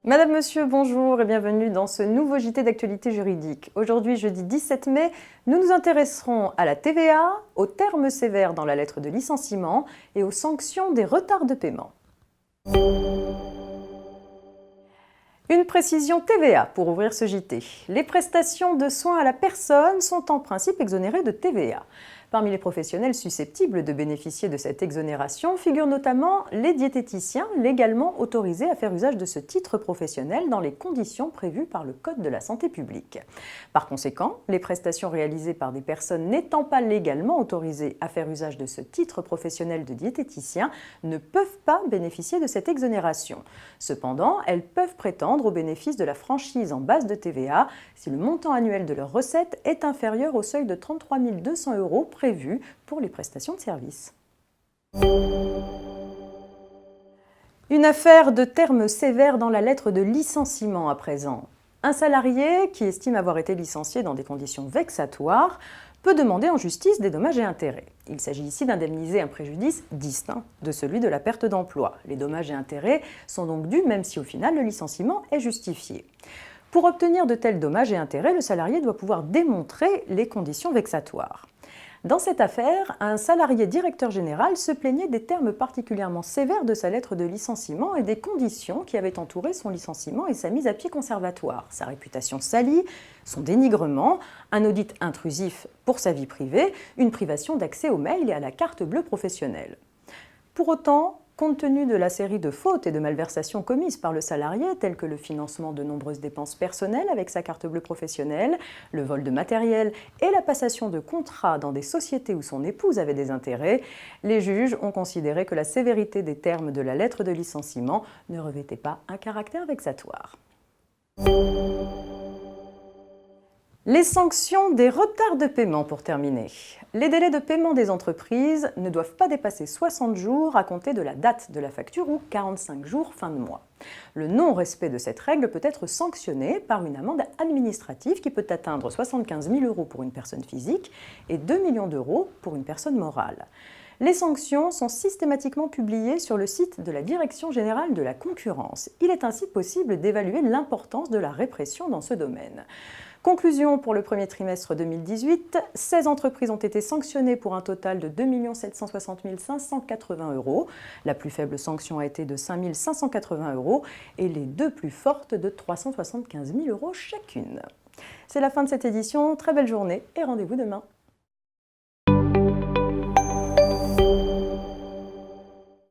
Madame, Monsieur, bonjour et bienvenue dans ce nouveau JT d'actualité juridique. Aujourd'hui, jeudi 17 mai, nous nous intéresserons à la TVA, aux termes sévères dans la lettre de licenciement et aux sanctions des retards de paiement. Une précision TVA pour ouvrir ce JT. Les prestations de soins à la personne sont en principe exonérées de TVA. Parmi les professionnels susceptibles de bénéficier de cette exonération figurent notamment les diététiciens légalement autorisés à faire usage de ce titre professionnel dans les conditions prévues par le Code de la santé publique. Par conséquent, les prestations réalisées par des personnes n'étant pas légalement autorisées à faire usage de ce titre professionnel de diététicien ne peuvent pas bénéficier de cette exonération. Cependant, elles peuvent prétendre au bénéfice de la franchise en base de TVA si le montant annuel de leurs recettes est inférieur au seuil de 33 200 € prévu pour les prestations de services. Une affaire de termes sévères dans la lettre de licenciement à présent. Un salarié qui estime avoir été licencié dans des conditions vexatoires peut demander en justice des dommages et intérêts. Il s'agit ici d'indemniser un préjudice distinct de celui de la perte d'emploi. Les dommages et intérêts sont donc dus même si au final le licenciement est justifié. Pour obtenir de tels dommages et intérêts, le salarié doit pouvoir démontrer les conditions vexatoires. Dans cette affaire, un salarié directeur général se plaignait des termes particulièrement sévères de sa lettre de licenciement et des conditions qui avaient entouré son licenciement et sa mise à pied conservatoire. Sa réputation salie, son dénigrement, un audit intrusif pour sa vie privée, une privation d'accès aux mails et à la carte bleue professionnelle. Pour autant, compte tenu de la série de fautes et de malversations commises par le salarié, telles que le financement de nombreuses dépenses personnelles avec sa carte bleue professionnelle, le vol de matériel et la passation de contrats dans des sociétés où son épouse avait des intérêts, les juges ont considéré que la sévérité des termes de la lettre de licenciement ne revêtait pas un caractère vexatoire. Les sanctions des retards de paiement pour terminer. Les délais de paiement des entreprises ne doivent pas dépasser 60 jours à compter de la date de la facture ou 45 jours fin de mois. Le non-respect de cette règle peut être sanctionné par une amende administrative qui peut atteindre 75 000 € pour une personne physique et 2 millions d'euros pour une personne morale. Les sanctions sont systématiquement publiées sur le site de la Direction générale de la concurrence. Il est ainsi possible d'évaluer l'importance de la répression dans ce domaine. Conclusion pour le premier trimestre 2018, 16 entreprises ont été sanctionnées pour un total de 2 760 580 €. La plus faible sanction a été de 5 580 € et les deux plus fortes de 375 000 € chacune. C'est la fin de cette édition, très belle journée et rendez-vous demain.